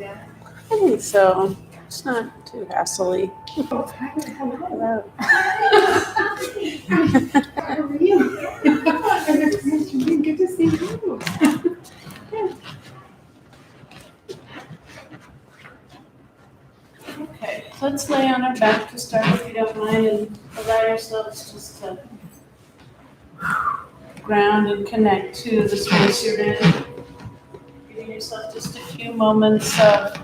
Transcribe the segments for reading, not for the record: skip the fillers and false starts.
I think so. It's not too hassly. Hello. Hello. How are you? Good to see you. Okay, so let's lay on our back to start if you don't mind and allow yourselves just to ground and connect to the space you're in. Giving yourself just a few moments of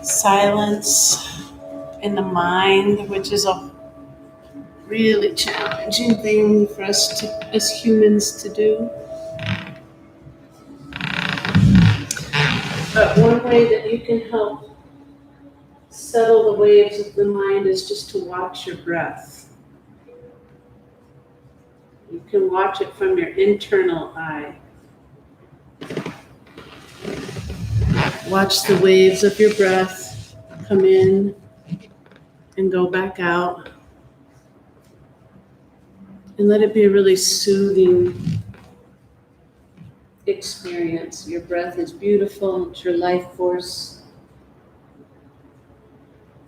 silence in the mind, which is a really challenging thing for us as humans to do. But one way that you can help settle the waves of the mind is just to watch your breath. You can watch it from your internal eye. Watch the waves of your breath come in and go back out. And let it be a really soothing experience. Your breath is beautiful, it's your life force.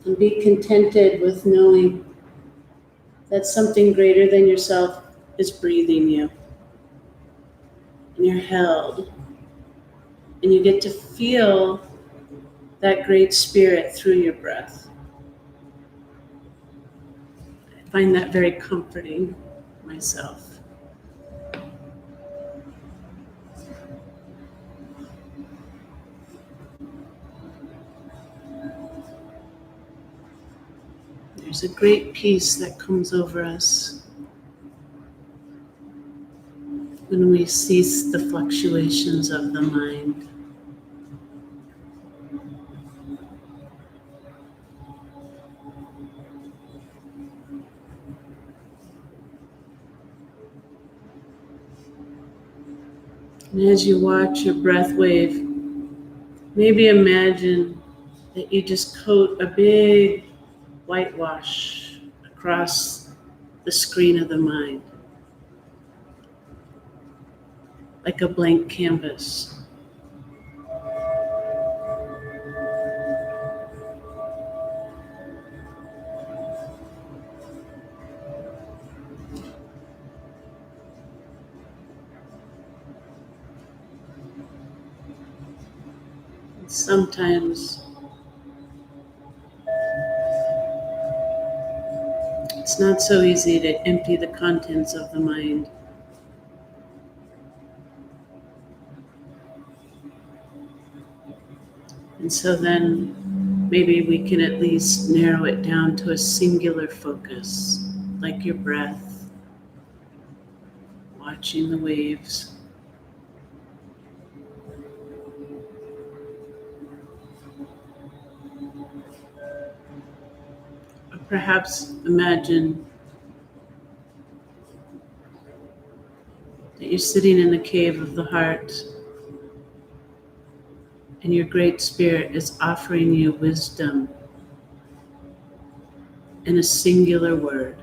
And be contented with knowing that something greater than yourself is breathing you. And you're held. And you get to feel that great spirit through your breath. I find that very comforting myself. There's a great peace that comes over us when we cease the fluctuations of the mind. And as you watch your breath wave, maybe imagine that you just coat a big whitewash across the screen of the mind, like a blank canvas. And sometimes it's not so easy to empty the contents of the mind. And so then maybe we can at least narrow it down to a singular focus, like your breath, watching the waves. Or perhaps imagine that you're sitting in the cave of the heart and your great spirit is offering you wisdom in a singular word.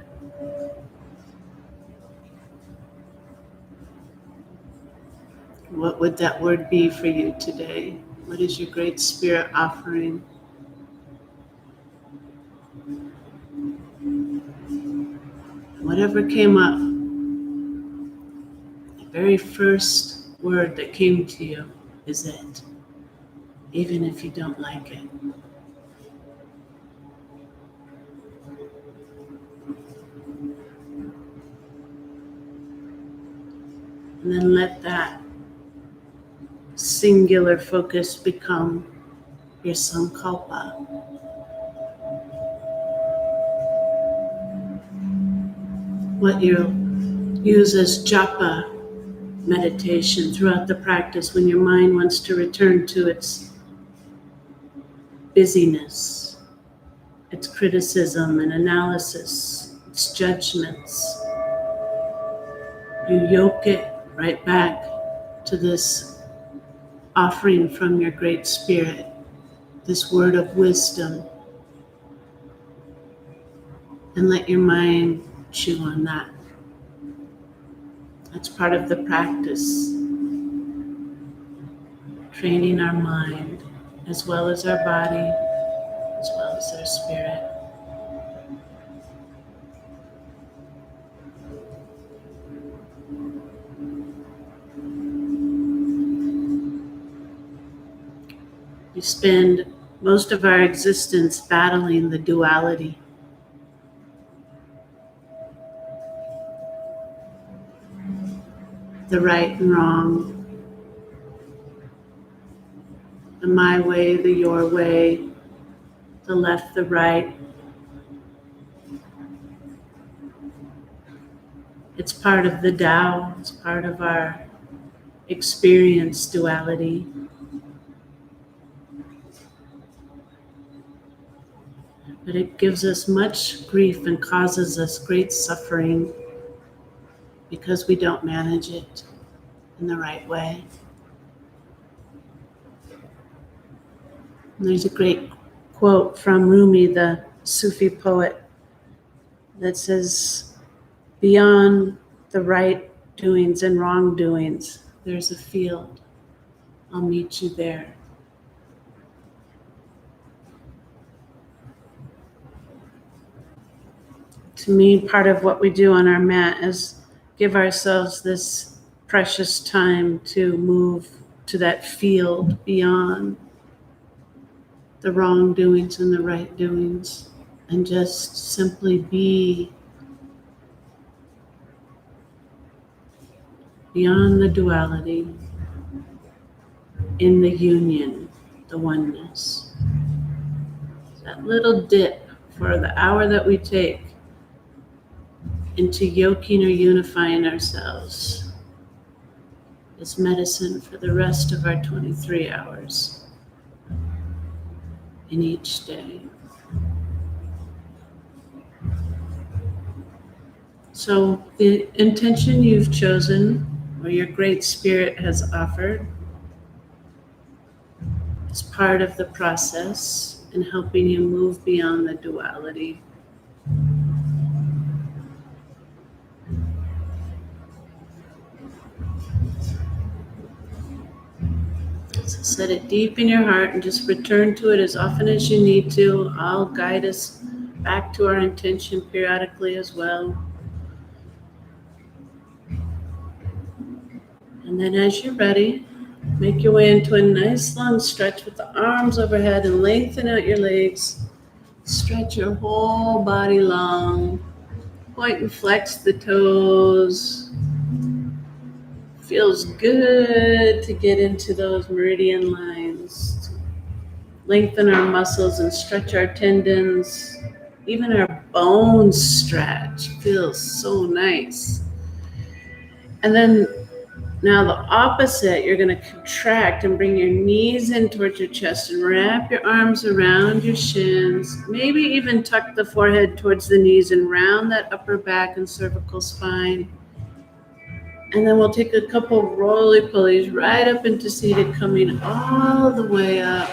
What would that word be for you today? What is your great spirit offering? Whatever came up, the very first word that came to you is it, even if you don't like it. And then let that singular focus become your sankalpa. What you'll use as japa meditation throughout the practice when your mind wants to return to its busyness, its criticism and analysis, its judgments. You yoke it right back to this offering from your great spirit, this word of wisdom, and let your mind chew on that. That's part of the practice. training our mind as well as our body, as well as our spirit. We spend most of our existence battling the duality. The right and wrong, the my way, the your way, the left, the right. It's part of the Tao, it's part of our experience duality. But it gives us much grief and causes us great suffering because we don't manage it in the right way. And there's a great quote from Rumi, the Sufi poet, that says, "Beyond the right doings and wrongdoings, there's a field. I'll meet you there." To me, part of what we do on our mat is give ourselves this precious time to move to that field beyond the wrongdoings and the right doings, and just simply be beyond the duality, in the union, the oneness. That little dip for the hour that we take into yoking or unifying ourselves is medicine for the rest of our 23 hours in each day. So the intention you've chosen, or your great spirit has offered, is part of the process in helping you move beyond the duality. So set it deep in your heart and just return to it as often as you need to. I'll guide us back to our intention periodically as well. And then as you're ready, make your way into a nice long stretch with the arms overhead and lengthen out your legs. Stretch your whole body long. Point and flex the toes. Feels good to get into those meridian lines. Lengthen our muscles and stretch our tendons. Even our bones stretch. Feels so nice. And then now the opposite, you're going to contract and bring your knees in towards your chest and wrap your arms around your shins. Maybe even tuck the forehead towards the knees and round that upper back and cervical spine. And then we'll take a couple roly-polies right up into seated, coming all the way up.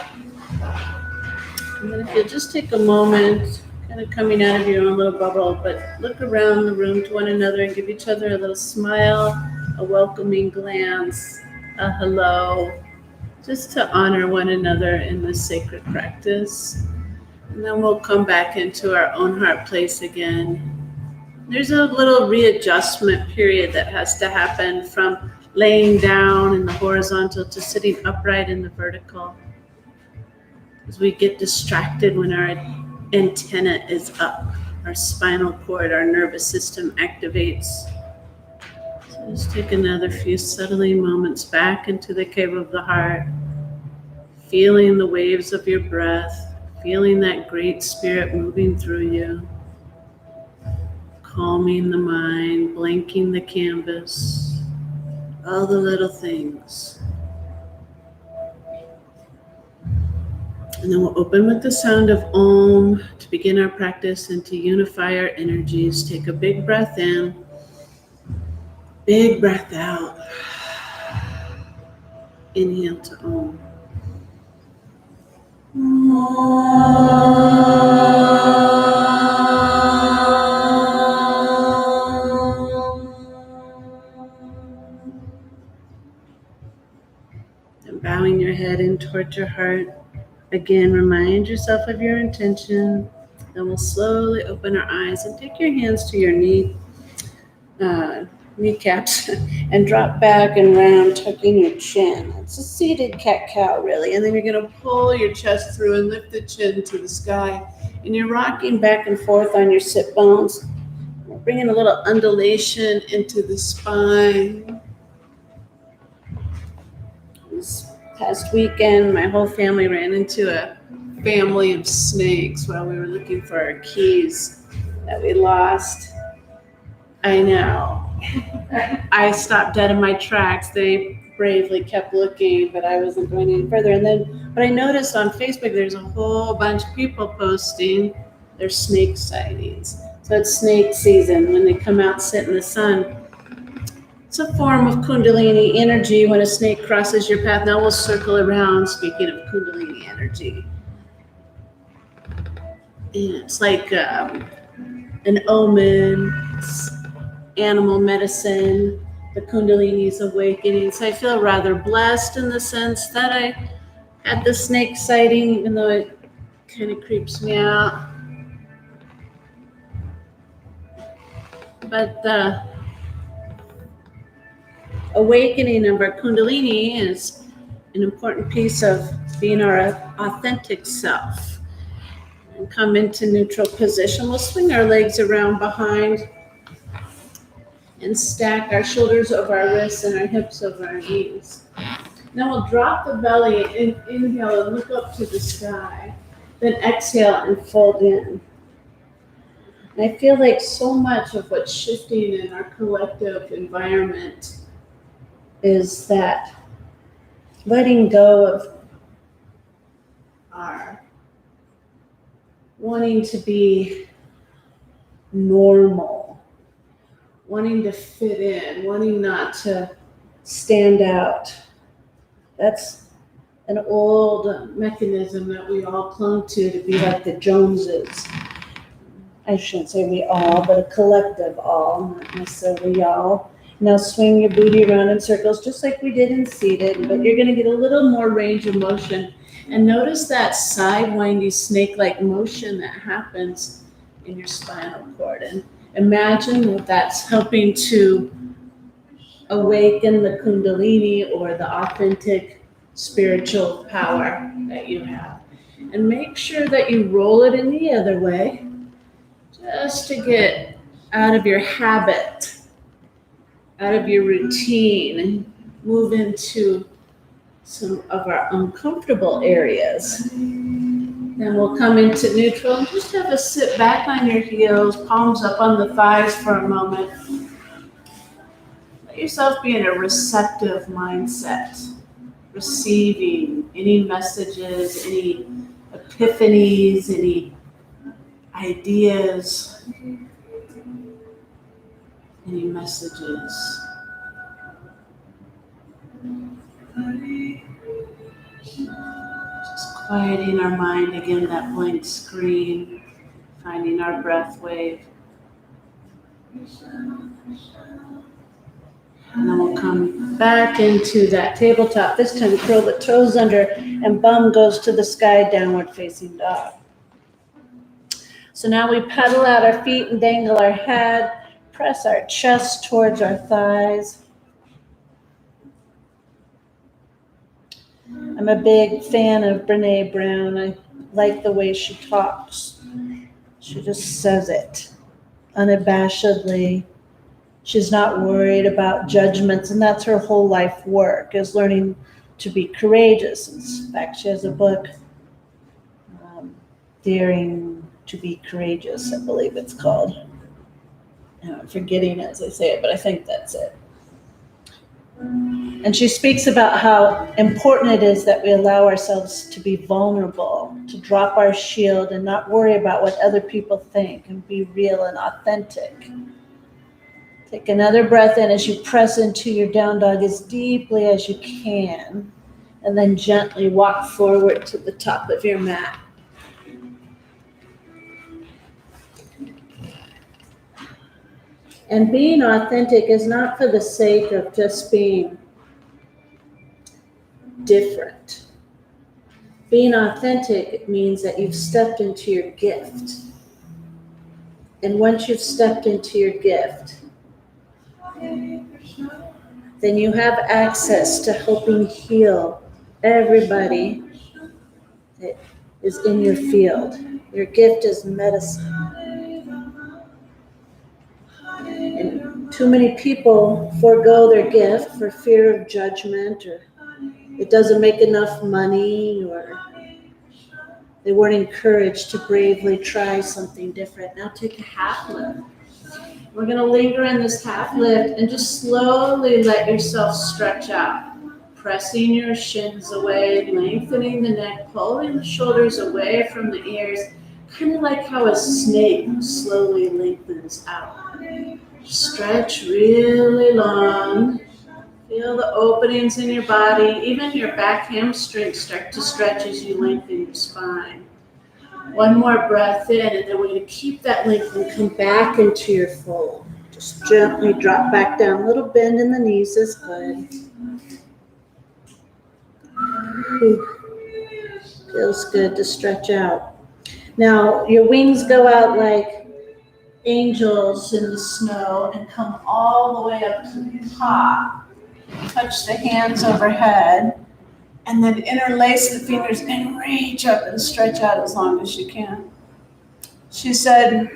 And then if you'll just take a moment, kind of coming out of your own little bubble, but look around the room to one another and give each other a little smile, a welcoming glance, a hello, just to honor one another in this sacred practice. And then we'll come back into our own heart place again. There's a little readjustment period that has to happen from laying down in the horizontal to sitting upright in the vertical. As we get distracted when our antenna is up, our spinal cord, our nervous system activates. So just take another few settling moments back into the cave of the heart, feeling the waves of your breath, feeling that great spirit moving through you. Calming the mind, blanking the canvas, all the little things. And then we'll open with the sound of Om to begin our practice and to unify our energies. Take a big breath in, big breath out. Inhale to Om. bowing your head in towards your heart. Again, remind yourself of your intention. Then we'll slowly open our eyes and take your hands to your kneecaps and drop back and round, tucking your chin. It's a seated cat-cow, really. And then you're going to pull your chest through and lift the chin to the sky. And you're rocking back and forth on your sit bones. We're bringing a little undulation into the spine. This past weekend, my whole family ran into a family of snakes while we were looking for our keys that we lost. I know. I stopped dead in my tracks. They bravely kept looking, but I wasn't going any further. But I noticed on Facebook there's a whole bunch of people posting their snake sightings. So it's snake season when they come out, sit in the sun. It's a form of Kundalini energy when a snake crosses your path. Now we'll circle around, speaking of Kundalini energy. And it's like an omen, it's animal medicine, the Kundalini's awakening. So I feel rather blessed in the sense that I had the snake sighting, even though it kind of creeps me out. But the awakening of our Kundalini is an important piece of being our authentic self. And come into neutral position. We'll swing our legs around behind and stack our shoulders over our wrists and our hips over our knees. Now we'll drop the belly and inhale and look up to the sky. Then exhale and fold in. And I feel like so much of what's shifting in our collective environment is that letting go of our wanting to be normal, wanting to fit in, wanting not to stand out. That's an old mechanism that we all clung to be like the Joneses. I shouldn't say we all, but a collective all, not necessarily y'all. Now swing your booty around in circles just like we did in seated, but you're going to get a little more range of motion. And notice that side windy snake-like motion that happens in your spinal cord. And imagine that that's helping to awaken the Kundalini or the authentic spiritual power that you have. And make sure that you roll it in the other way just to get out of your habit, out of your routine, and move into some of our uncomfortable areas. Then we'll come into neutral and just have a sit back on your heels, palms up on the thighs for a moment. Let yourself be in a receptive mindset, receiving any messages, any epiphanies, any ideas, any messages. Just quieting our mind again, that blank screen, finding our breath wave. And then we'll come back into that tabletop. This time curl the toes under and bum goes to the sky, downward facing dog. So now we pedal out our feet and dangle our head, press our chest towards our thighs. I'm a big fan of Brene Brown. I like the way she talks. She just says it unabashedly. She's not worried about judgments, and that's her whole life work, is learning to be courageous. In fact, she has a book, Daring to be Courageous, I believe it's called. I'm forgetting as I say it, but I think that's it. And she speaks about how important it is that we allow ourselves to be vulnerable, to drop our shield and not worry about what other people think, and be real and authentic. Take another breath in as you press into your down dog as deeply as you can, and then gently walk forward to the top of your mat. And being authentic is not for the sake of just being different. Being authentic means that you've stepped into your gift. And once you've stepped into your gift, then you have access to helping heal everybody that is in your field. Your gift is medicine. And too many people forego their gift for fear of judgment, or it doesn't make enough money, or they weren't encouraged to bravely try something different. Now take a half lift. We're going to linger in this half lift and just slowly let yourself stretch out. Pressing your shins away, lengthening the neck, pulling the shoulders away from the ears, kind of like how a snake slowly lengthens out. Stretch really long. Feel the openings in your body. Even your back hamstrings start to stretch as you lengthen your spine. One more breath in, and then we're going to keep that length and come back into your fold. Just gently drop back down. A little bend in the knees is good. Feels good to stretch out. Now, your wings go out like angels in the snow and come all the way up to the top. Touch the hands overhead. And then interlace the fingers and reach up and stretch out as long as you can. She said,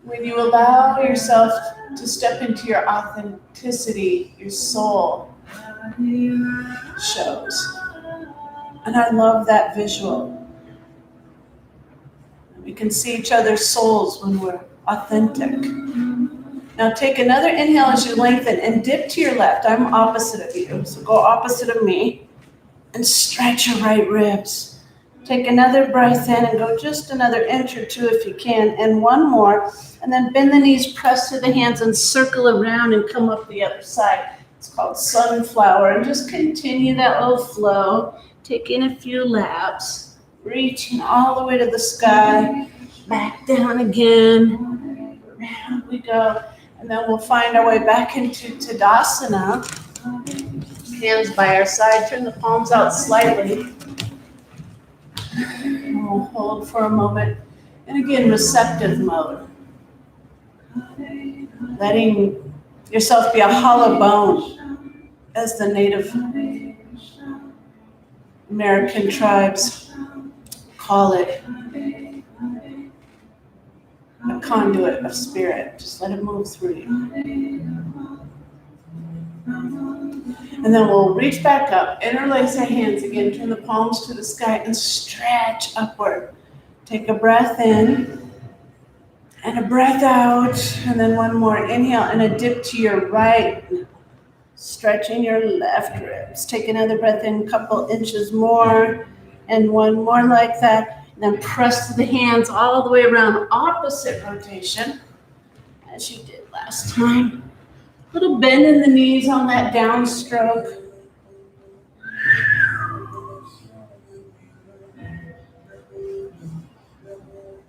when you allow yourself to step into your authenticity, your soul shows. And I love that visual. We can see each other's souls when we're authentic. Now take another inhale as you lengthen and dip to your left. I'm opposite of you, so go opposite of me. And stretch your right ribs. Take another breath in and go just another inch or two if you can, and one more. And then bend the knees, press to the hands, and circle around and come up the other side. It's called sunflower. And just continue that little flow. Taking a few laps, reaching all the way to the sky, back down again. Around we go. And then we'll find our way back into Tadasana. Hands by our side, turn the palms out slightly. And we'll hold for a moment. And again, receptive mode. Letting yourself be a hollow bone, as the Native American tribes call it. A conduit of spirit. Just let it move through you. And then we'll reach back up, interlace our hands again, turn the palms to the sky and stretch upward. Take a breath in and a breath out, and then one more inhale and a dip to your right, stretching your left ribs. Take another breath in, a couple inches more, and one more like that. And then press the hands all the way around, opposite rotation, as you did last time. Little bend in the knees on that downstroke.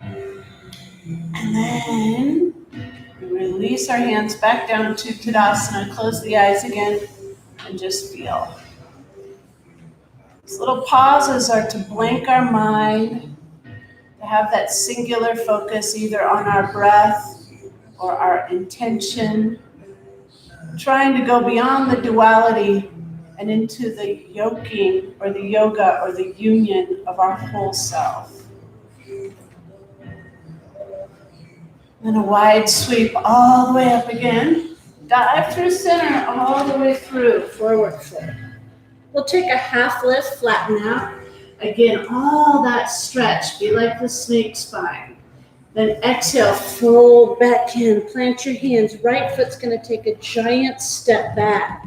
And then we release our hands back down to Tadasana. Close the eyes again and just feel. These little pauses are to blank our mind, to have that singular focus either on our breath or our intention. Trying to go beyond the duality and into the yoking or the yoga or the union of our whole self. Then a wide sweep all the way up again. Dive through center all the way through, forward fold. We'll take a half lift, flatten out. Again, all that stretch, be like the snake spine. Then exhale, fold back in, plant your hands. Right foot's going to take a giant step back.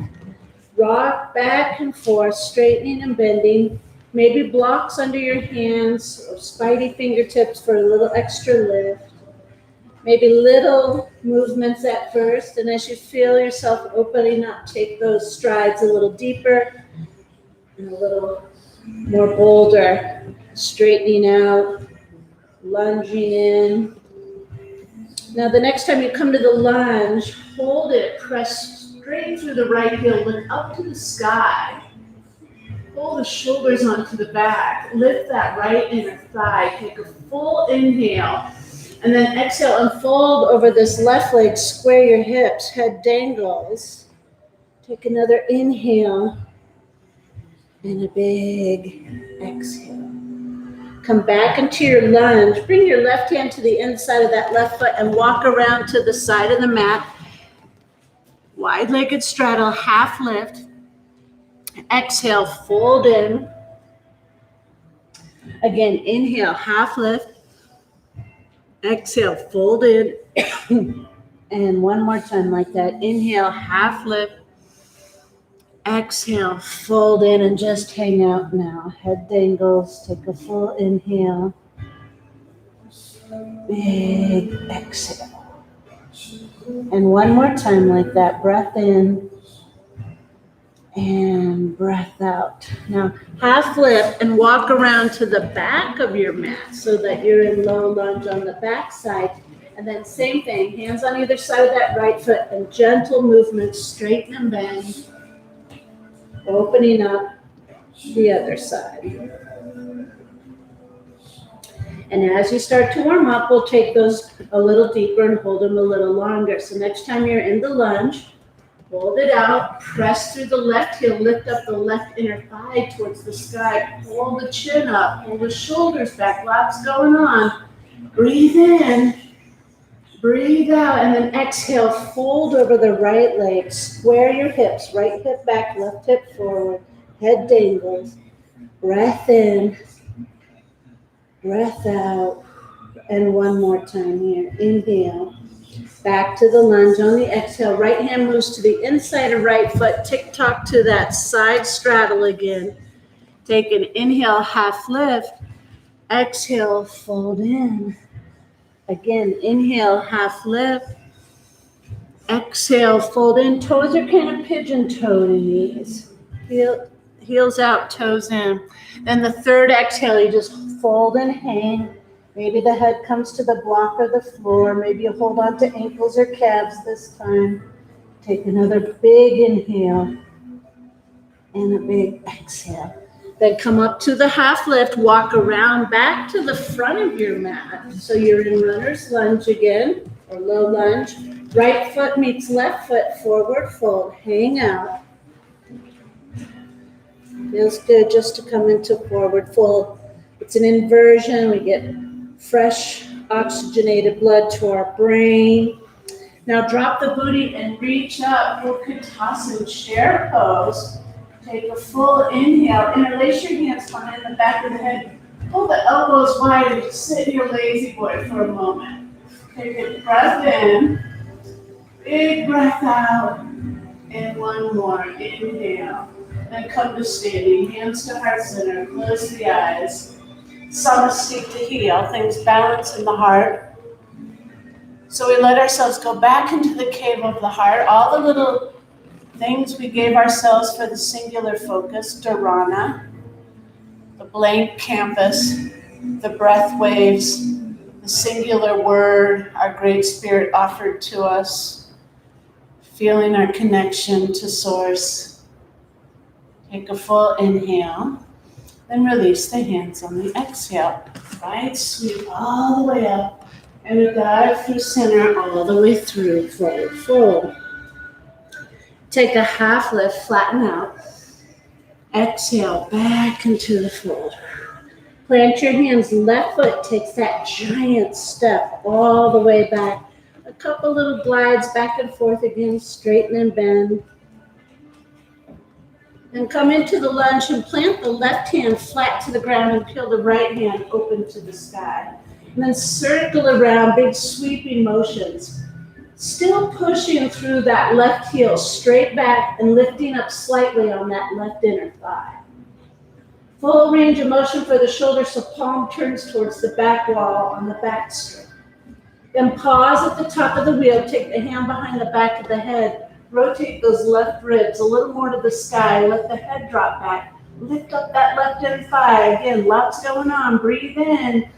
Rock back and forth, straightening and bending. Maybe blocks under your hands or spidey fingertips for a little extra lift. Maybe little movements at first, and as you feel yourself opening up, take those strides a little deeper and a little more bolder, straightening out. Lunging in. Now the next time you come to the lunge, hold it, press straight through the right heel, look up to the sky. Pull the shoulders onto the back. Lift that right inner thigh. Take a full inhale. And then exhale, unfold over this left leg. Square your hips. Head dangles. Take another inhale. And a big exhale. Come back into your lunge. Bring your left hand to the inside of that left foot and walk around to the side of the mat. Wide-legged straddle, half lift. Exhale, fold in. Again, inhale, half lift. Exhale, fold in. And one more time like that. Inhale, half lift. Exhale, fold in and just hang out now. Head dangles, take a full inhale. Big exhale. And one more time like that. Breath in and breath out. Now, half lift and walk around to the back of your mat so that you're in low lunge on the back side. And then same thing, hands on either side of that right foot and gentle movements, straighten and bend. Opening up the other side. And as you start to warm up, we'll take those a little deeper and hold them a little longer. So next time you're in the lunge, hold it out, press through the left heel, lift up the left inner thigh towards the sky, pull the chin up, pull the shoulders back, lots going on. Breathe in, breathe out, and then exhale, fold over the right leg, square your hips, right hip back, left hip forward, head dangles, breath in, breath out, and one more time here, inhale, back to the lunge on the exhale, right hand moves to the inside of right foot, tick-tock to that side straddle again, take an inhale, half lift, exhale, fold in. Again, inhale, half lift. Exhale, fold in. Toes are kind of pigeon-toed in knees. Heels out, toes in. Then the third exhale, you just fold and hang. Maybe the head comes to the block or the floor. Maybe you hold on to ankles or calves this time. Take another big inhale and a big exhale. Then come up to the half lift, walk around back to the front of your mat. So you're in runner's lunge again, or low lunge. Right foot meets left foot, forward fold, hang out. Feels good just to come into forward fold. It's an inversion. We get fresh oxygenated blood to our brain. Now drop the booty and reach up, Utkatasana, chair pose. Take a full inhale, interlace your hands behind the back of the head. Pull the elbows wide and just sit in your lazy boy for a moment. Take a breath in, big breath out, and one more, inhale. Then come to standing, hands to heart center, close the eyes. Samasthiti to heel, things balance in the heart. So we let ourselves go back into the cave of the heart, all the little things we gave ourselves for the singular focus, dharana, the blank canvas, the breath waves, the singular word our Great Spirit offered to us, feeling our connection to Source. Take a full inhale, then release the hands on the exhale. Right sweep all the way up, and we dive through center all the way through, forward fold. Take a half lift, flatten out. Exhale, back into the fold. Plant your hands, left foot takes that giant step all the way back. A couple little glides back and forth again, straighten and bend. And come into the lunge and plant the left hand flat to the ground and peel the right hand open to the sky. And then circle around, big sweeping motions. Still pushing through that left heel straight back and lifting up slightly on that left inner thigh. Full range of motion for the shoulders, so palm turns towards the back wall on the back strip. Then pause at the top of the wheel, take the hand behind the back of the head, rotate those left ribs a little more to the sky, let the head drop back, lift up that left inner thigh. Again, lots going on. Breathe in,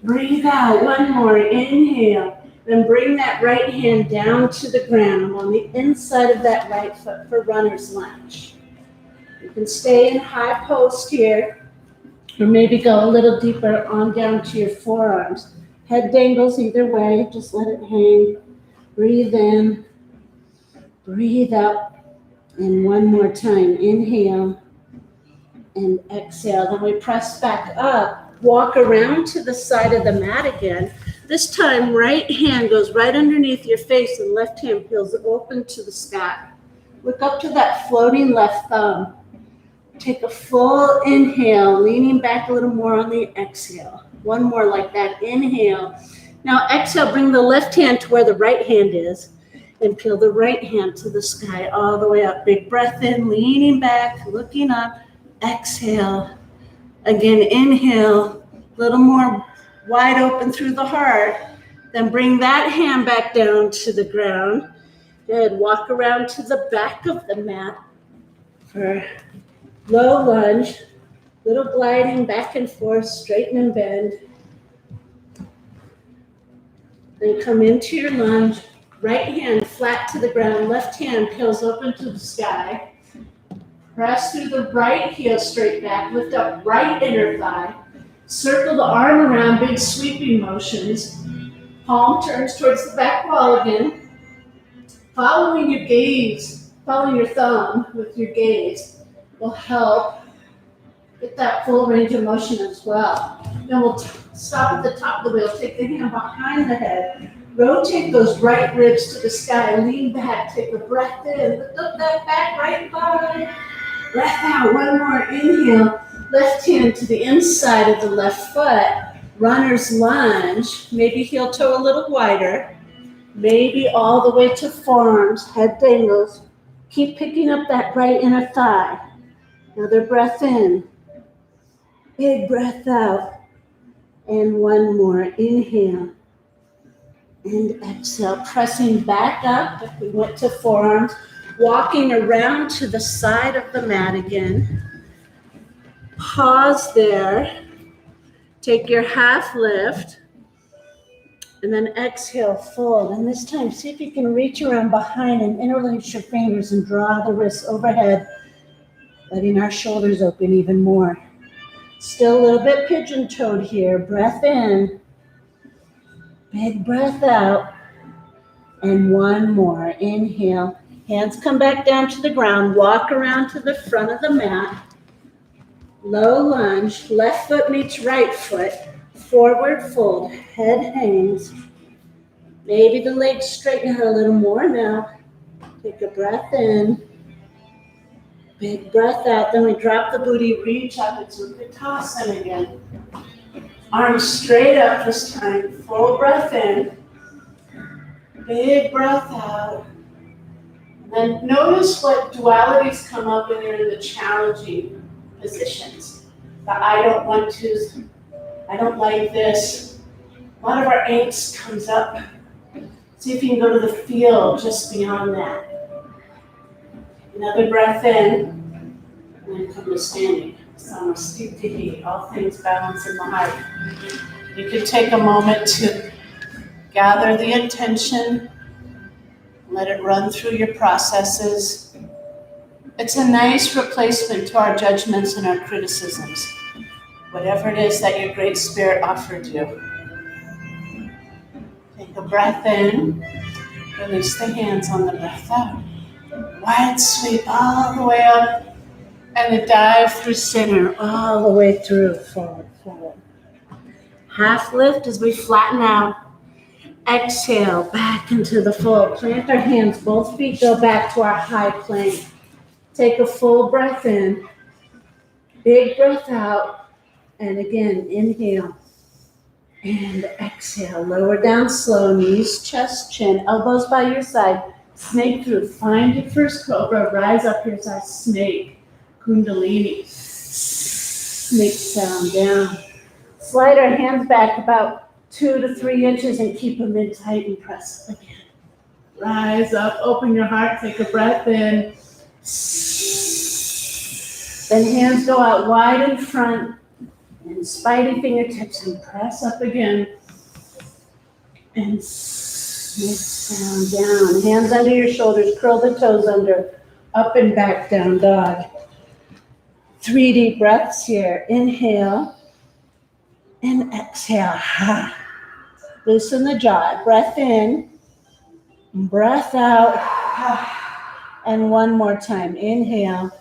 breathe out. One more, inhale. Then bring that right hand down to the ground on the inside of that right foot for runner's lunge. You can stay in high post here, or maybe go a little deeper on down to your forearms. Head dangles either way, just let it hang. Breathe in, breathe out, and one more time. Inhale and exhale. Then we press back up, walk around to the side of the mat again. This time, right hand goes right underneath your face and left hand peels open to the sky. Look up to that floating left thumb. Take a full inhale, leaning back a little more on the exhale. One more like that. Inhale. Now exhale, bring the left hand to where the right hand is and peel the right hand to the sky all the way up. Big breath in, leaning back, looking up. Exhale. Again, inhale, a little more wide open through the heart. Then bring that hand back down to the ground. Good. Walk around to the back of the mat for low lunge, little gliding back and forth, straighten and bend. Then come into your lunge. Right hand flat to the ground, left hand peels open to the sky. Press through the right heel straight back, lift up right inner thigh. Circle the arm around, big sweeping motions. Palm turns towards the back wall again. Following your gaze, following your thumb with your gaze will help get that full range of motion as well. Then we'll stop at the top of the wheel, take the hand behind the head, rotate those right ribs to the sky, lean back, take a breath in, lift up that back right thigh. Breath out, one more inhale, left hand to the inside of the left foot, runner's lunge, maybe heel toe a little wider, maybe all the way to forearms, head dangles. Keep picking up that right inner thigh. Another breath in, big breath out, and one more, inhale, and exhale, pressing back up, if we went to forearms, walking around to the side of the mat again. Pause there. Take your half lift. And then exhale, fold. And this time, see if you can reach around behind and interlace your fingers and draw the wrists overhead, letting our shoulders open even more. Still a little bit pigeon-toed here. Breath in. Big breath out. And one more. Inhale. Hands come back down to the ground. Walk around to the front of the mat. Low lunge. Left foot meets right foot. Forward fold. Head hangs. Maybe the legs straighten out a little more now. Take a breath in. Big breath out. Then we drop the booty, reach up into Uttanasana again. Arms straight up this time. Full breath in. Big breath out. And notice what dualities come up when you're in the challenging positions. The I don't want to, I don't like this. A lot of our angst comes up. See if you can go to the feel just beyond that. Another breath in, and then come to standing. Samastiti, all things balance in the heart. You can take a moment to gather the intention. Let it run through your processes. It's a nice replacement to our judgments and our criticisms. Whatever it is that your Great Spirit offered you. Take a breath in. Release the hands on the breath out. Wide sweep all the way up. And the dive through center all the way through. Forward, forward. Half lift as we flatten out. Exhale, back into the fold. Plant our hands, both feet go back to our high plank. Take a full breath in. Big breath out. And again, inhale. And exhale. Lower down slow. Knees, chest, chin. Elbows by your side. Snake through. Find your first cobra. Rise up. Here's our snake. Kundalini. Snake sound down. Slide our hands back about 2 to 3 inches and keep them in tight and press up again. Rise up, open your heart, take a breath in. Then hands go out wide in front and spidey fingertips and press up again. And snake down, down. Hands under your shoulders, curl the toes under, up and back, down dog. 3 deep breaths here. Inhale and exhale. Loosen the jaw. Breath in, breath out. And one more time. Inhale.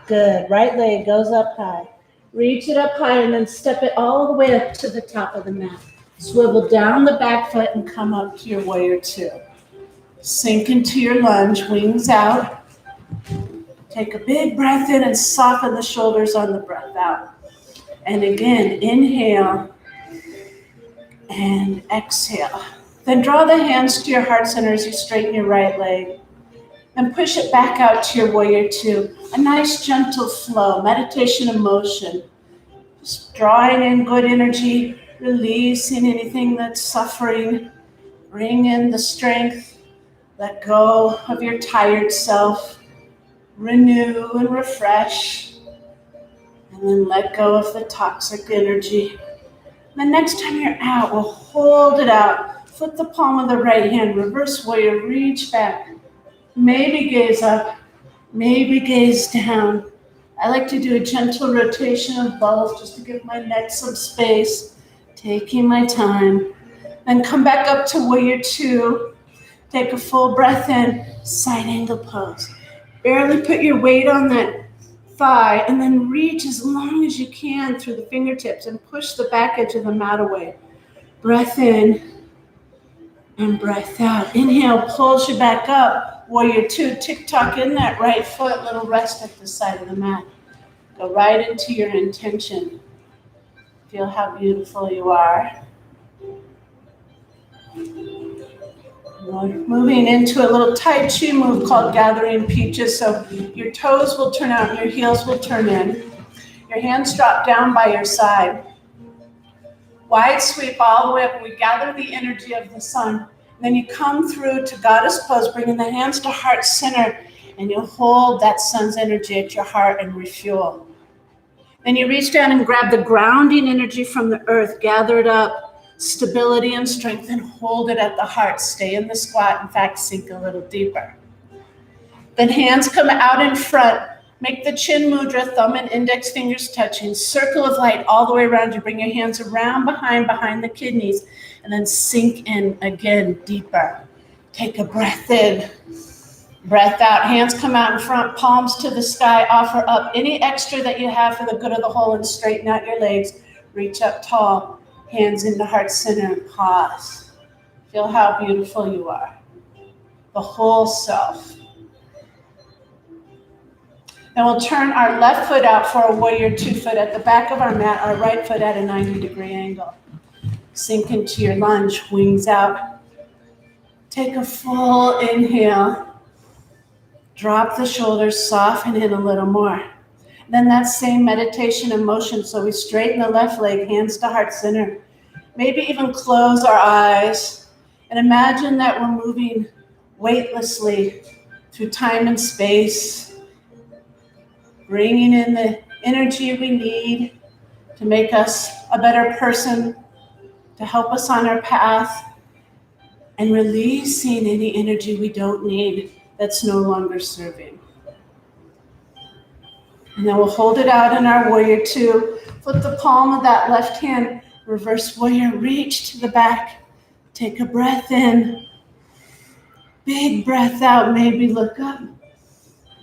Good. Right leg goes up high. Reach it up high and then step it all the way up to the top of the mat. Swivel down the back foot and come up to your warrior two. Sink into your lunge, wings out. Take a big breath in and soften the shoulders on the breath out. And again, inhale and exhale. Then draw the hands to your heart center as you straighten your right leg. And push it back out to your warrior two. A nice gentle flow, meditation in motion. Just drawing in good energy, releasing anything that's suffering. Bring in the strength. Let go of your tired self. Renew and refresh. And then let go of the toxic energy. The next time you're out, we'll hold it out. Flip the palm of the right hand, reverse warrior, reach back. Maybe gaze up, maybe gaze down. I like to do a gentle rotation of both just to give my neck some space, taking my time. Then come back up to warrior two. Take a full breath in, side angle pose. Barely put your weight on that thigh and then reach as long as you can through the fingertips and push the back edge of the mat away. Breath in and breath out. Inhale, pulls you back up. Warrior two, tick-tock in that right foot, little rest at the side of the mat. Go right into your intention. Feel how beautiful you are. We're moving into a little Tai Chi move called Gathering Peaches. So your toes will turn out and your heels will turn in. Your hands drop down by your side. Wide sweep all the way up. We gather the energy of the sun. Then you come through to goddess pose, bringing the hands to heart center, and you hold that sun's energy at your heart and refuel. Then you reach down and grab the grounding energy from the earth, gather it up, stability and strength, and hold it at the heart. Stay in the squat, in fact, sink a little deeper. Then hands come out in front. Make the chin mudra, thumb and index fingers touching. Circle of light all the way around you. Bring your hands around behind the kidneys. And then sink in again, deeper. Take a breath in. Breath out. Hands come out in front, palms to the sky. Offer up any extra that you have for the good of the whole and straighten out your legs. Reach up tall. Hands into heart center and pause. Feel how beautiful you are. The whole self. Then we'll turn our left foot out for a warrior two foot at the back of our mat, our right foot at a 90-degree angle. Sink into your lunge, wings out. Take a full inhale. Drop the shoulders, soften in a little more. Then that same meditation in motion. So we straighten the left leg, hands to heart center. Maybe even close our eyes and imagine that we're moving weightlessly through time and space, bringing in the energy we need to make us a better person, to help us on our path, and releasing any energy we don't need that's no longer serving. And then we'll hold it out in our warrior two. Flip the palm of that left hand, reverse warrior, reach to the back. Take a breath in. Big breath out, maybe look up,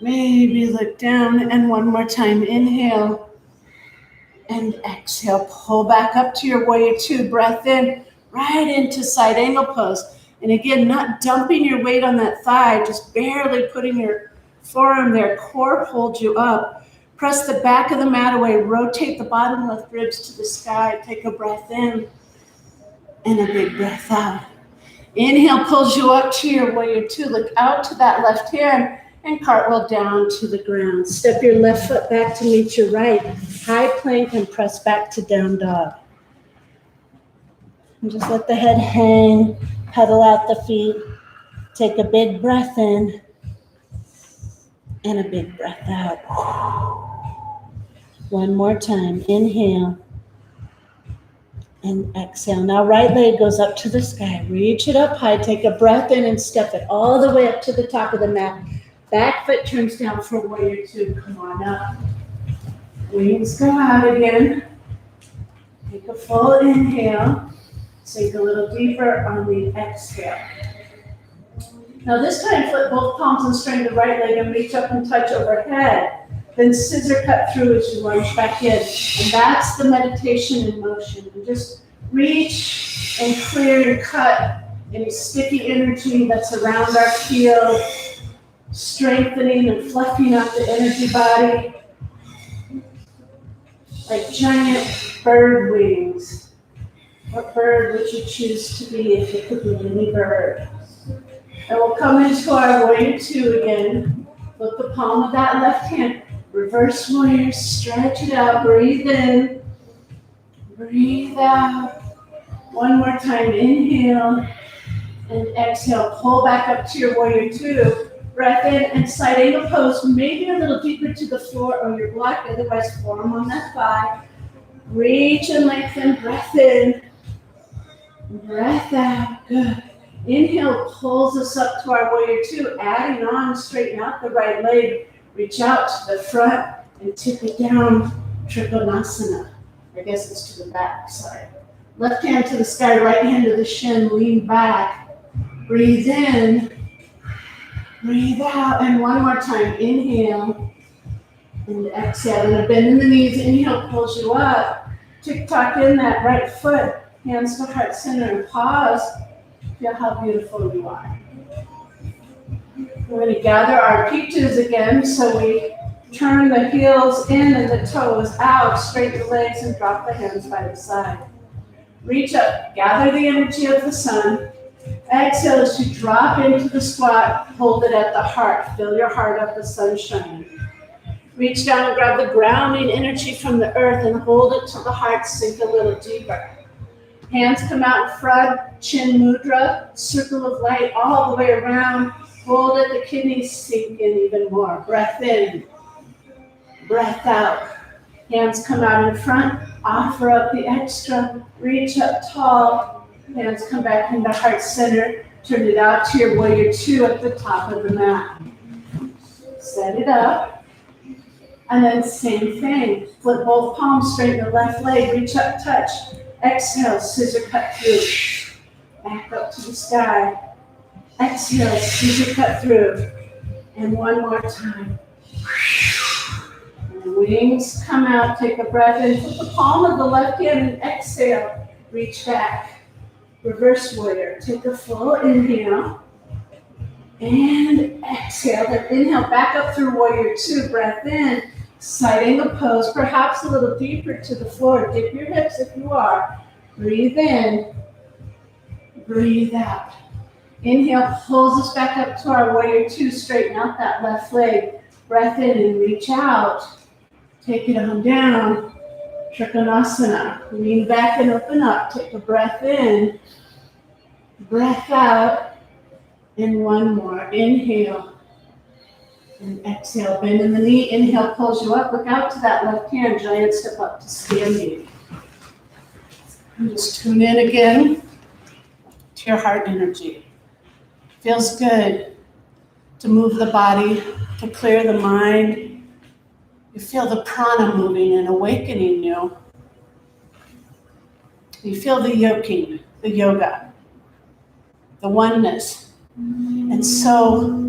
maybe look down, and one more time, inhale. And exhale, pull back up to your warrior two, breath in, right into side angle pose. And again, not dumping your weight on that thigh, just barely putting your forearm there, core holds you up. Press the back of the mat away, rotate the bottom left ribs to the sky, take a breath in, and a big breath out. Inhale pulls you up to your warrior two, look out to that left hand, and cartwheel down to the ground. Step your left foot back to meet your right. High plank and press back to down dog. And just let the head hang, pedal out the feet. Take a big breath in and a big breath out. One more time. Inhale and exhale. Now right leg goes up to the sky. Reach it up high. Take a breath in and step it all the way up to the top of the mat. Back foot turns down for warrior two. Come on up. Wings go out again. Take a full inhale. Sink a little deeper on the exhale. Now this time, flip both palms and straighten the right leg and reach up and touch overhead. Then scissor cut through as you lunge back in. And that's the meditation in motion. And just reach and clear and cut any sticky energy that's around our field, strengthening and fluffing out the energy body like giant bird wings. What bird would you choose to be if you could be any bird? And we'll come into our warrior two again. Put the palm of that left hand. Reverse warrior, stretch it out, breathe in. Breathe out. One more time, inhale. And exhale, pull back up to your warrior two. Breath in and side angle pose, maybe a little deeper to the floor or your block, otherwise forearm on that thigh. Reach and lengthen, breath in. Breath out, good. Inhale pulls us up to our warrior two, adding on, straighten out the right leg, reach out to the front and tip it down, Trikonasana. I guess it's to the back, sorry. Left hand to the sky, right hand to the shin, lean back. Breathe in, breathe out, and one more time, inhale and exhale. And a bend in the knees, inhale pulls you up. Tick-tock in that right foot, hands to heart center and pause. Feel how beautiful you are. We're going to gather our peaches again, so we turn the heels in and the toes out, straighten the legs and drop the hands by the side. Reach up, gather the energy of the sun. Exhale as you drop into the squat, hold it at the heart. Fill your heart up with sunshine. Reach down and grab the grounding energy from the earth and hold it to the heart, sink a little deeper. Hands come out in front, chin mudra, circle of light all the way around. Hold it, the kidneys sink in even more. Breath in, breath out. Hands come out in front, offer up the extra, reach up tall. Hands come back into heart center, turn it out to your warrior two at the top of the mat. Set it up. And then same thing, flip both palms, straighten the left leg, reach up, touch. Exhale, scissor cut through. Back up to the sky. Exhale, scissor cut through. And one more time. And the wings come out, take a breath in. Put the palm of the left hand and exhale. Reach back. Reverse warrior. Take a full inhale. And exhale. Then inhale back up through warrior two. Breath in. Side angle pose, perhaps a little deeper to the floor. Dip your hips if you are. Breathe in. Breathe out. Inhale pulls us back up to our warrior two. Straighten out that left leg. Breath in and reach out. Take it on down. Trikonasana. Lean back and open up. Take a breath in. Breath out. And one more. Inhale. And exhale, bend in the knee. Inhale, pulls you up. Look out to that left hand. Giant step up to standing. And just tune in again to your heart energy. Feels good to move the body, to clear the mind. You feel the prana moving and awakening you. You feel the yoking, the yoga, the oneness. And so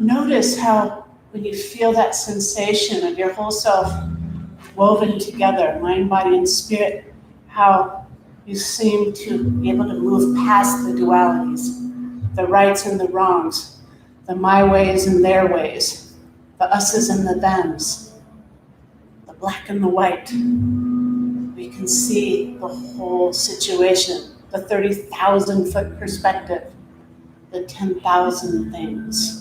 notice how when you feel that sensation of your whole self woven together, mind, body, and spirit, how you seem to be able to move past the dualities, the rights and the wrongs, the my ways and their ways, the us's and the them's, the black and the white. We can see the whole situation, the 30,000 foot perspective, the 10,000 things.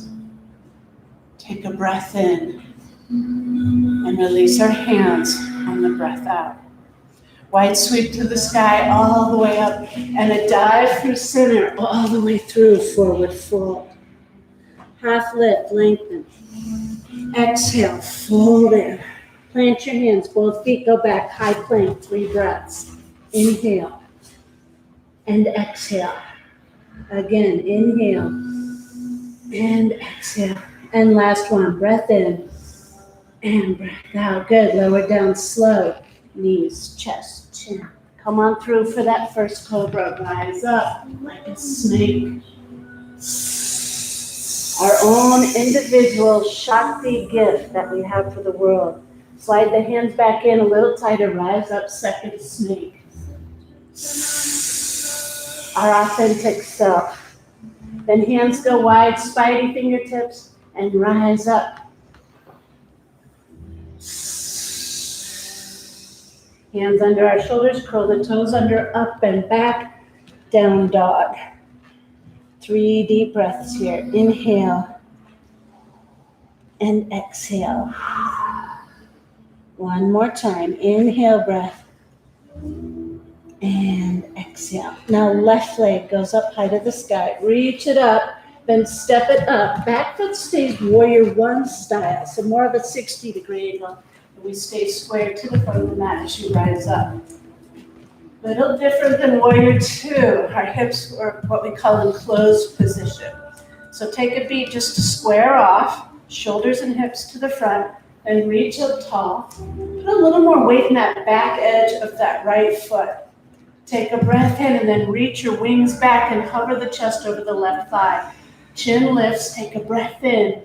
Take a breath in and release our hands on the breath out. Wide sweep to the sky, all the way up, and a dive through center, all the way through, forward fold. Half lift, lengthen. Exhale, fold in. Plant your hands, both feet go back, high plank, 3 breaths. Inhale and exhale. Again, inhale and exhale. And last one, breath in and breath out. Good, lower down slow. Knees, chest, chin. Come on through for that first cobra. Rise up like a snake. Our own individual Shakti gift that we have for the world. Slide the hands back in a little tighter. Rise up, second snake. Our authentic self. Then hands go wide, spidey fingertips, and rise up. Hands under our shoulders, curl the toes under, up and back, down dog. 3 deep breaths here. Inhale and exhale. One more time. Inhale breath and exhale. Now left leg goes up high to the sky. Reach it up, then step it up. Back foot stays warrior one style, so more of a 60-degree angle. We stay square to the front of the mat as you rise up. Little different than warrior two. Our hips are what we call in closed position. So take a beat just to square off, shoulders and hips to the front, and reach up tall. Put a little more weight in that back edge of that right foot. Take a breath in and then reach your wings back and hover the chest over the left thigh. Chin lifts, take a breath in.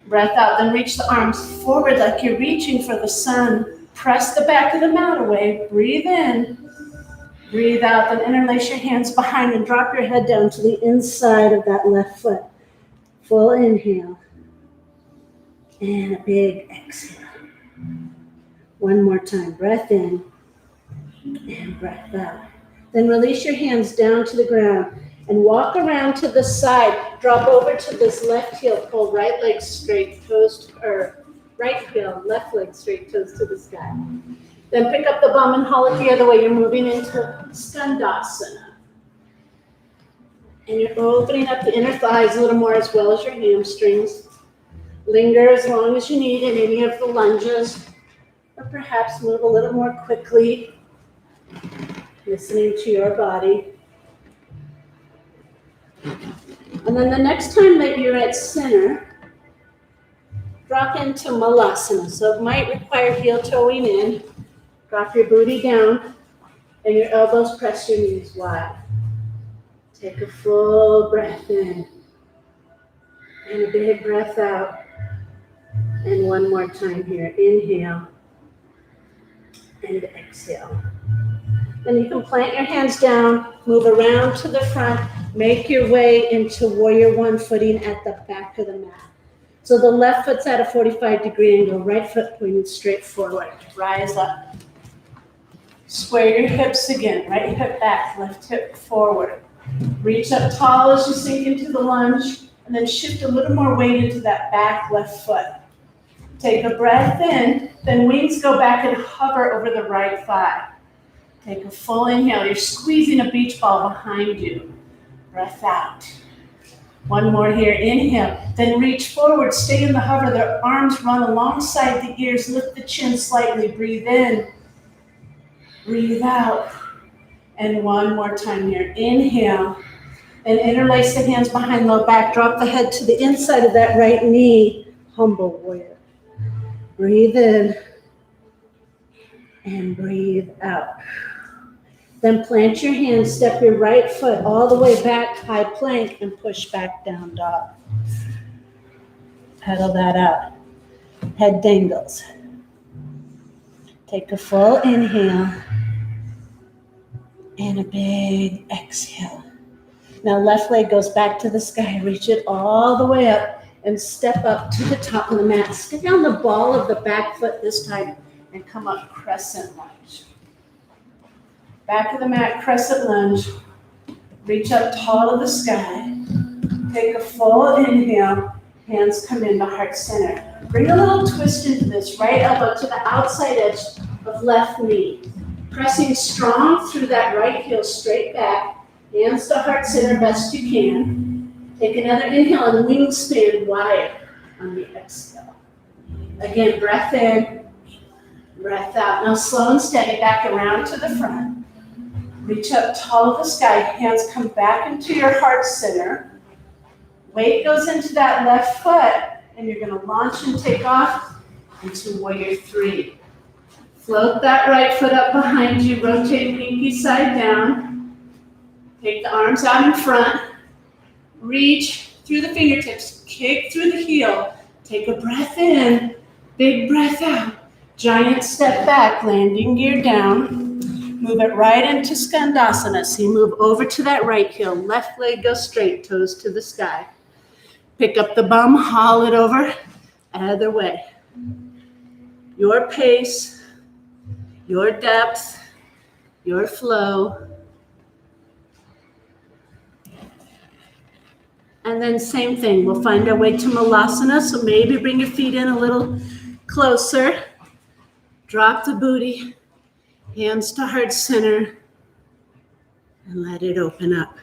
Breath out, then reach the arms forward like you're reaching for the sun. Press the back of the mat away. Breathe in. Breathe out, then interlace your hands behind and drop your head down to the inside of that left foot. Full inhale. And a big exhale. One more time. Breath in and breath out. Then release your hands down to the ground and walk around to the side. Drop over to this left heel. Pull right leg straight, toes to earth. Right heel, left leg straight, toes to the sky. Then pick up the bum and haul it the other way. You're moving into Skandasana. And you're opening up the inner thighs a little more as well as your hamstrings. Linger as long as you need in any of the lunges, or perhaps move a little more quickly, listening to your body. And then the next time that you're at center, drop into Malasana. So it might require heel toeing in. Drop your booty down and your elbows press your knees wide. Take a full breath in and a big breath out. And one more time here. Inhale and exhale. Then you can plant your hands down, move around to the front, make your way into warrior one footing at the back of the mat. So the left foot's at a 45-degree angle, right foot pointing straight forward. Rise up. Square your hips again, right hip back, left hip forward. Reach up tall as you sink into the lunge, and then shift a little more weight into that back left foot. Take a breath in, then wings go back and hover over the right thigh. Take a full inhale. You're squeezing a beach ball behind you. Breath out. One more here. Inhale. Then reach forward. Stay in the hover. The arms run alongside the ears. Lift the chin slightly. Breathe in. Breathe out. And one more time here. Inhale. And interlace the hands behind low back. Drop the head to the inside of that right knee. Humble warrior. Breathe in. And breathe out. Then plant your hands, step your right foot all the way back, high plank, and push back down dog. Pedal that out. Head dangles. Take a full inhale and a big exhale. Now left leg goes back to the sky. Reach it all the way up and step up to the top of the mat. Step down the ball of the back foot this time and come up crescent lunge. Back of the mat, crescent lunge. Reach up tall to the sky. Take a full inhale. Hands come into heart center. Bring a little twist into this. Right elbow to the outside edge of left knee. Pressing strong through that right heel straight back. Hands to heart center best you can. Take another inhale and wingspan wide on the exhale. Again, breath in, breath out. Now slow and steady back around to the front. Reach up tall to the sky. Hands come back into your heart center. Weight goes into that left foot. And you're gonna launch and take off into warrior three. Float that right foot up behind you, rotate pinky side down. Take the arms out in front. Reach through the fingertips, kick through the heel. Take a breath in, big breath out. Giant step back, landing gear down. Move it right into Skandasana. So you move over to that right heel, left leg goes straight, toes to the sky. Pick up the bum, haul it over, other way. Your pace, your depth, your flow. And then same thing, we'll find our way to Malasana, so maybe bring your feet in a little closer. Drop the booty, hands to heart center, and let it open up.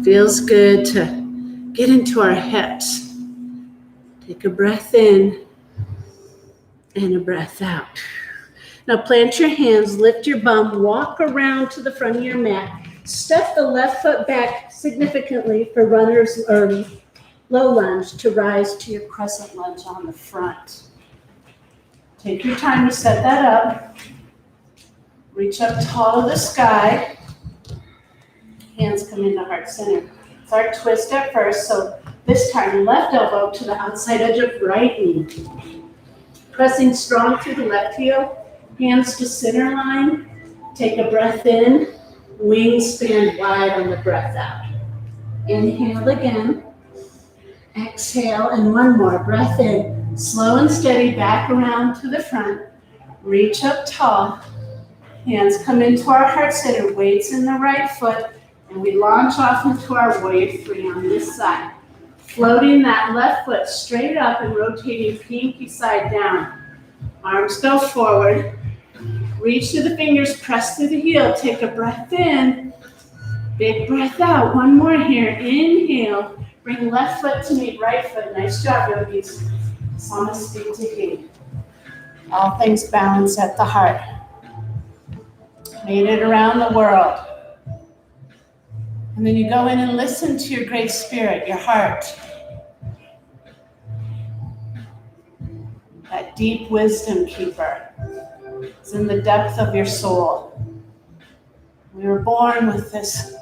Feels good to get into our hips. Take a breath in and a breath out. Now plant your hands, lift your bum, walk around to the front of your mat. Step the left foot back significantly for runners or low lunge to rise to your crescent lunge on the front. Take your time to set that up. Reach up tall to the sky. Hands come into heart center. It's our twist at first, so this time left elbow to the outside edge of right knee. Pressing strong through the left heel, hands to center line. Take a breath in, wings stand wide on the breath out. Inhale again. Exhale, and one more. Breath in. Slow and steady, back around to the front. Reach up tall. Hands come into our heart center, weights in the right foot, and we launch off into our warrior three on this side. Floating that left foot straight up and rotating pinky side down. Arms go forward. Reach through the fingers, press through the heel. Take a breath in. Big breath out. One more here. Inhale. Bring left foot to meet right foot. Nice job, yogis. Samasthiti. All things balance at the heart. Made it around the world. And then you go in and listen to your great spirit, your heart. That deep wisdom keeper is in the depth of your soul. We were born with this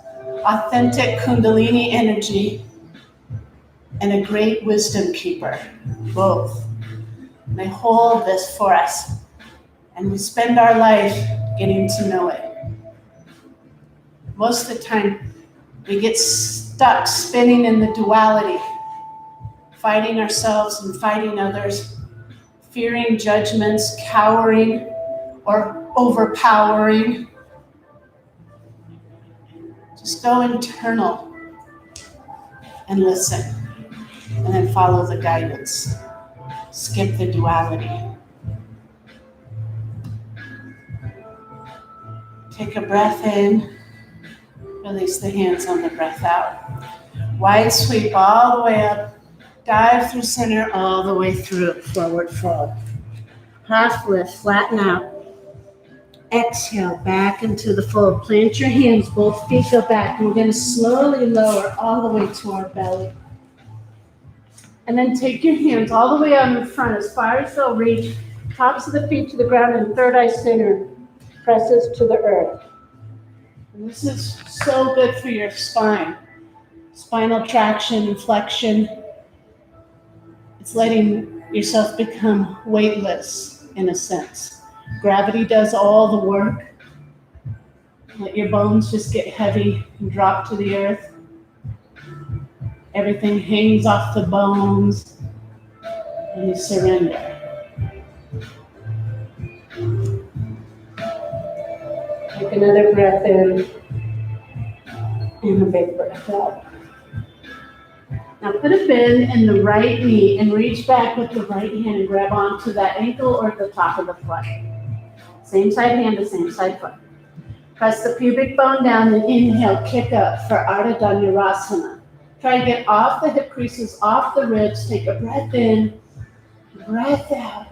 authentic Kundalini energy and a great wisdom keeper, both. And they hold this for us. And we spend our life getting to know it. Most of the time, we get stuck spinning in the duality, fighting ourselves and fighting others, fearing judgments, cowering or overpowering. Just go internal and listen, and then follow the guidance. Skip the duality. Take a breath in. Release the hands on the breath out. Wide sweep all the way up. Dive through center all the way through. Forward fold. Half lift, flatten out. Exhale, back into the fold. Plant your hands, both feet go back. And we're going to slowly lower all the way to our belly. And then take your hands all the way out in front as far as they'll reach. Tops of the feet to the ground and third eye center presses to the earth. And this is so good for your spine. Spinal traction, flexion. It's letting yourself become weightless in a sense. Gravity does all the work. Let your bones just get heavy and drop to the earth. Everything hangs off the bones and you surrender. Take another breath in and a big breath out. Now put a bend in the right knee and reach back with the right hand and grab onto that ankle or the top of the foot. Same side hand to same side foot. Press the pubic bone down and inhale, kick up for Ardha Dhanurasana. Try to get off the hip creases, off the ribs. Take a breath in, breath out.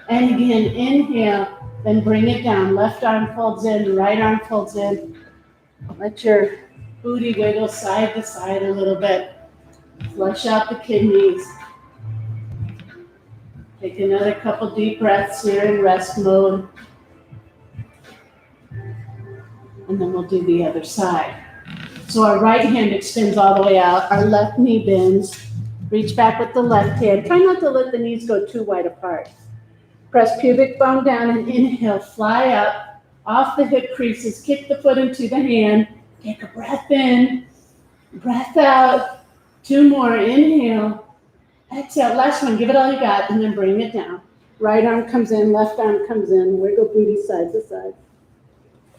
And again, inhale. Then bring it down. Left arm folds in, right arm folds in. Let your booty wiggle side to side a little bit. Flush out the kidneys. Take another couple deep breaths here in rest mode. And then we'll do the other side. So our right hand extends all the way out. Our left knee bends. Reach back with the left hand. Try not to let the knees go too wide apart. Press pubic bone down and inhale. Fly up off the hip creases. Kick the foot into the hand. Take a breath in. Breath out. 2 more. Inhale. Exhale. Last one. Give it all you got and then bring it down. Right arm comes in. Left arm comes in. Wiggle booty side to side.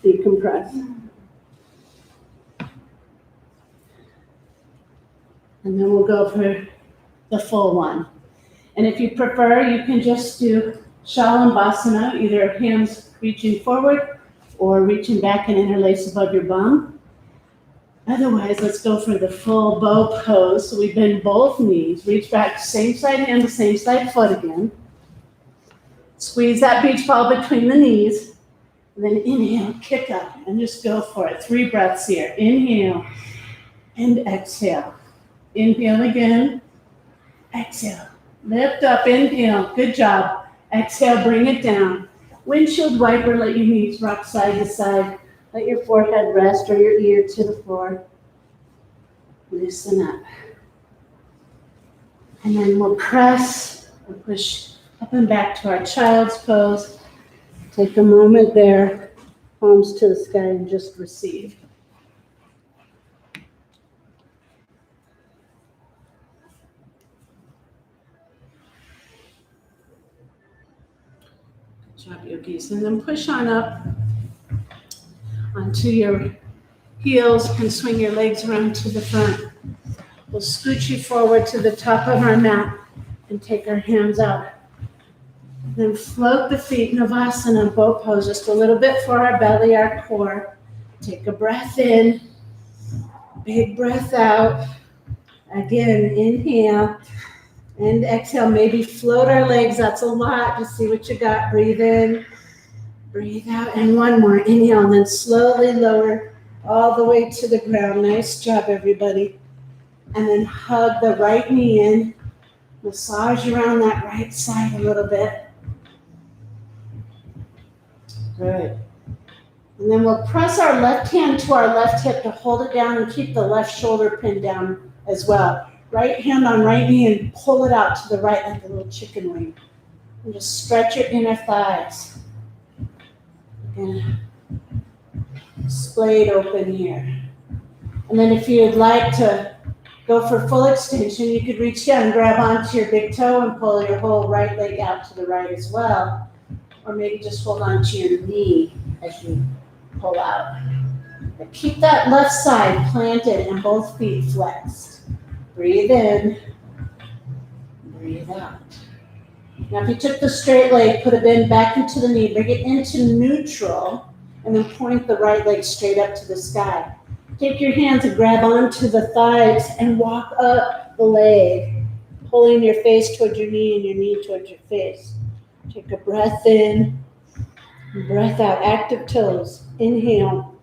Decompress. And then we'll go for the full one. And if you prefer, you can just do Shalambhasana, either hands reaching forward or reaching back and interlace above your bum. Otherwise, let's go for the full bow pose. So we bend both knees, reach back, same side hand to same side foot again. Squeeze that beach ball between the knees. And then inhale, kick up, and just go for it. 3 breaths here. Inhale and exhale. Inhale again. Exhale. Lift up, inhale. Good job. Exhale, bring it down. Windshield wiper, let your knees rock side to side. Let your forehead rest or your ear to the floor. Loosen up. And then we'll press and push up and back to our child's pose. Take a moment there, palms to the sky, and just receive. Good job, yogis. And then push on up onto your heels and swing your legs around to the front. We'll scooch you forward to the top of our mat and take our hands out. Then float the feet, Navasana, bow pose, just a little bit for our belly, our core. Take a breath in, big breath out. Again, inhale and exhale. Maybe float our legs, that's a lot. Just see what you got. Breathe in, breathe out, and 1 more. Inhale, and then slowly lower all the way to the ground. Nice job, everybody. And then hug the right knee in. Massage around that right side a little bit. Good. And then we'll press our left hand to our left hip to hold it down and keep the left shoulder pinned down as well. Right hand on right knee and pull it out to the right like a little chicken wing. And just stretch your inner thighs. Again, splayed open here. And then if you'd like to go for full extension, you could reach down and grab onto your big toe and pull your whole right leg out to the right as well. Or maybe just hold on to your knee as you pull out. But keep that left side planted and both feet flexed. Breathe in, breathe out. Now if you took the straight leg, put a bend back into the knee, bring it into neutral, and then point the right leg straight up to the sky. Take your hands and grab onto the thighs and walk up the leg, pulling your face toward your knee and your knee towards your face. Take a breath in, breath out, active toes. Inhale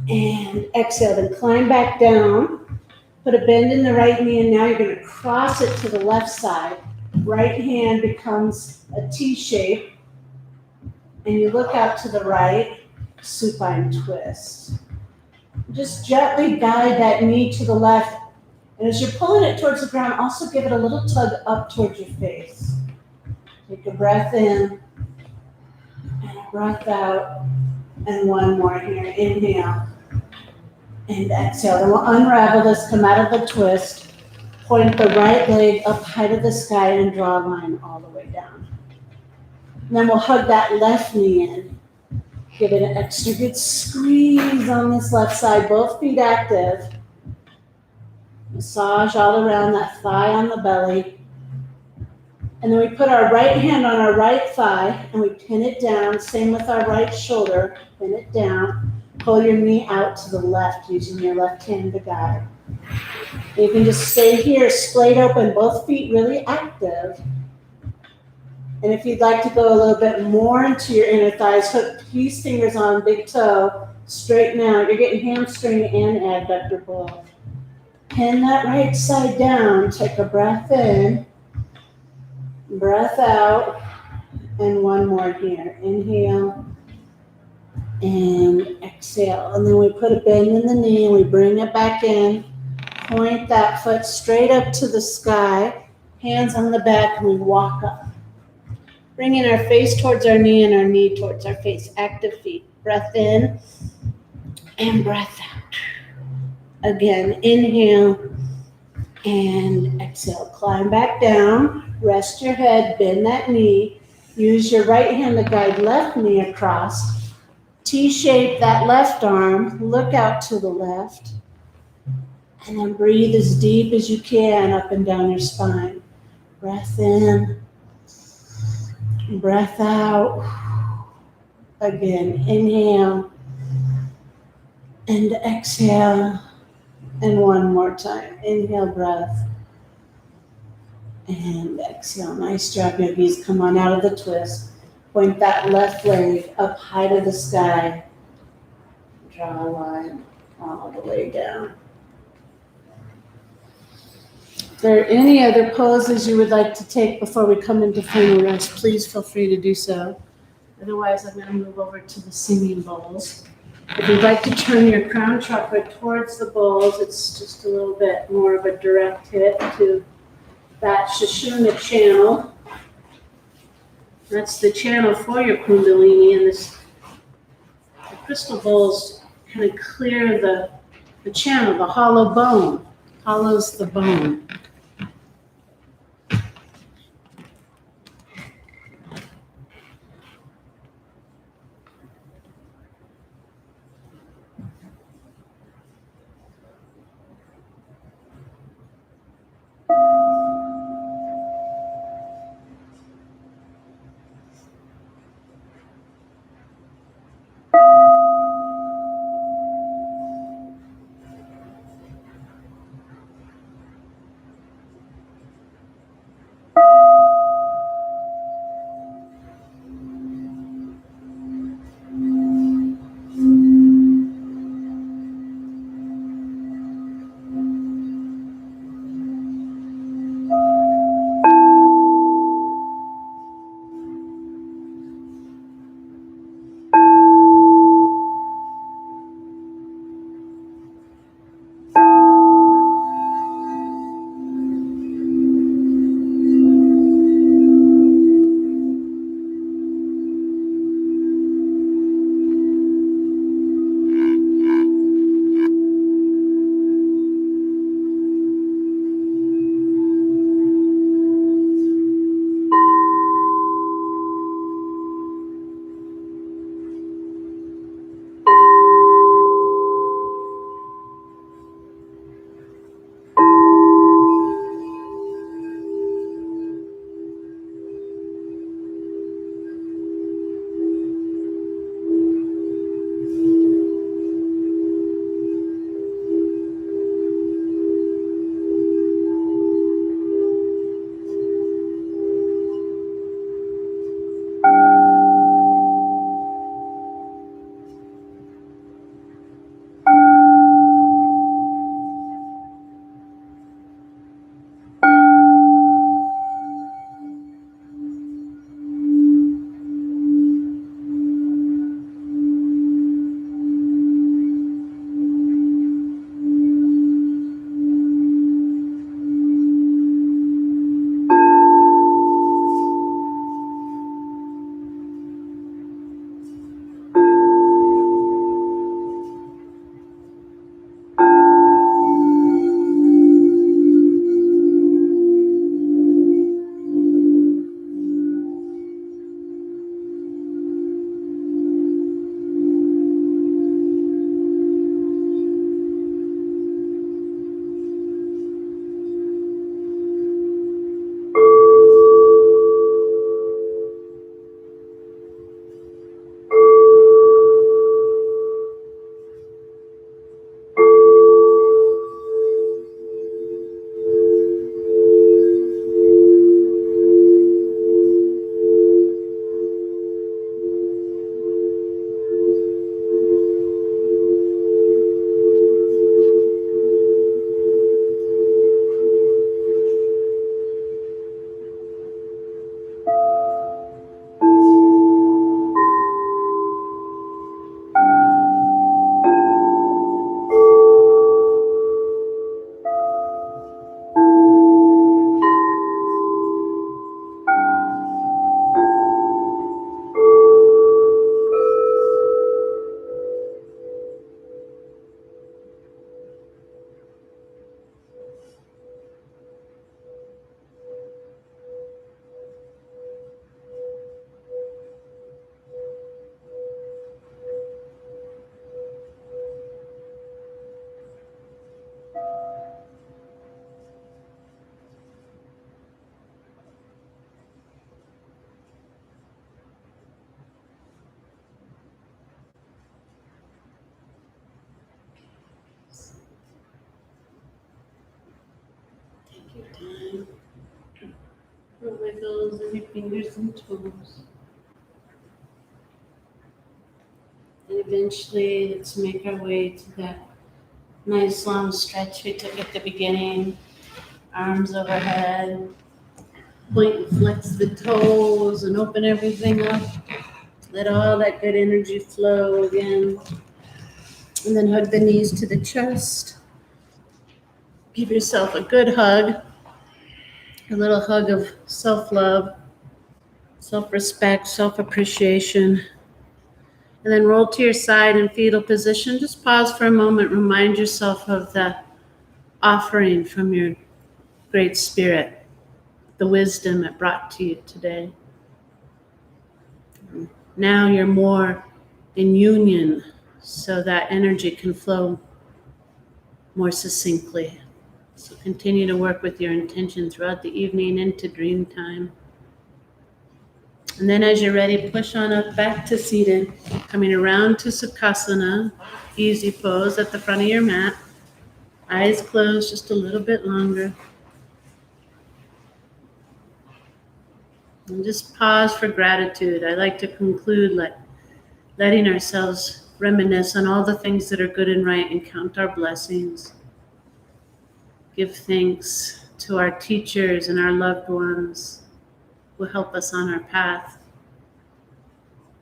and exhale, then climb back down. Put a bend in the right knee, and now you're going to cross it to the left side. Right hand becomes a T shape, and you look out to the right, supine twist. Just gently guide that knee to the left, and as you're pulling it towards the ground, also give it a little tug up towards your face. Take a breath in, and a breath out, and 1 more here. Inhale, and exhale. Then we'll unravel this, come out of the twist, point the right leg up high to the sky, and draw a line all the way down. And then we'll hug that left knee in. Give it an extra good squeeze on this left side, both feet active. Massage all around that thigh on the belly. And then we put our right hand on our right thigh and we pin it down. Same with our right shoulder. Pin it down. Pull your knee out to the left using your left hand to guide. And you can just stay here, splayed open, both feet really active. And if you'd like to go a little bit more into your inner thighs, hook peace fingers on big toe, straighten out. You're getting hamstring and adductor both. Pin that right side down. Take a breath in. Breath out. And one more here. Inhale and exhale. And then we put a bend in the knee and we bring it back in. Point that foot straight up to the sky. Hands on the back and we walk up. Bringing our face towards our knee and our knee towards our face. Active feet. Breath in and breath out. Again, inhale and exhale. Climb back down. Rest your head. Bend that knee. Use your right hand to guide left knee across. T-shape that left arm. Look out to the left. And then breathe as deep as you can up and down your spine. Breath in. Breath out. Again, inhale and exhale. And one more time. Inhale, breath. And exhale. Nice job, yogis. Come on out of the twist. Point that left leg up high to the sky. Draw a line all the way down. If there are any other poses you would like to take before we come into final rest, please feel free to do so. Otherwise, I'm going to move over to the singing bowls. If you'd like to turn your crown chakra towards the bowls, it's just a little bit more of a direct hit to that Sushumna channel. That's the channel for your Kundalini, and the crystal bowls kind of clear the channel, the hollow bone, hollows the bone. wiggles of your fingers and toes. And eventually, let's make our way to that nice long stretch we took at the beginning. Arms overhead. Point and flex the toes and open everything up. Let all that good energy flow again. And then hug the knees to the chest. Give yourself a good hug. A little hug of self-love, self-respect, self-appreciation. And then roll to your side in fetal position. Just pause for a moment. Remind yourself of the offering from your great spirit, the wisdom it brought to you today. Now you're more in union, so that energy can flow more succinctly. So continue to work with your intention throughout the evening into dream time. And then as you're ready, push on up back to seated, coming around to Sukhasana, easy pose at the front of your mat. Eyes closed just a little bit longer. And just pause for gratitude. I like to conclude letting ourselves reminisce on all the things that are good and right and count our blessings. Give thanks to our teachers and our loved ones who help us on our path,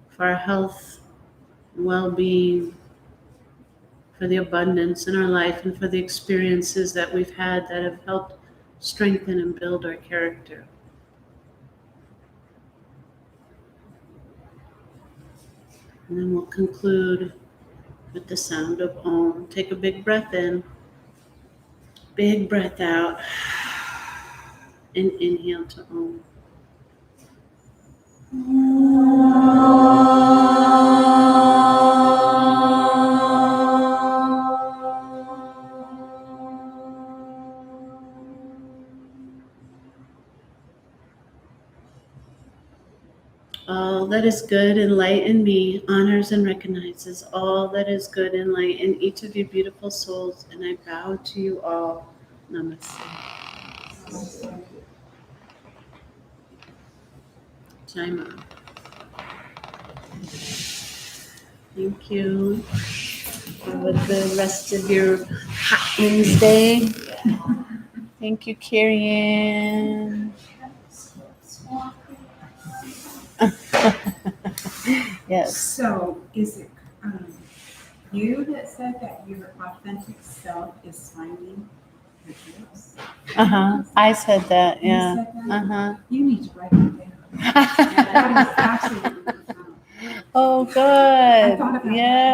for our health, well-being, for the abundance in our life, and for the experiences that we've had that have helped strengthen and build our character. And then we'll conclude with the sound of Om. Take a big breath in, big breath out, and inhale to Om. All that is good and light in me honors and recognizes all that is good and light in each of your beautiful souls, and I bow to you all. Namaste. Jai Ma. Thank you. Have a good rest of your hot Wednesday. Thank you, Carrie Ann. Yes. So, is it you that said that your authentic self is finding your gifts? I said that, You yeah. said that? Uh You need to write that down. huh. That is absolutely profound. Oh, good. I thought about that. Yeah.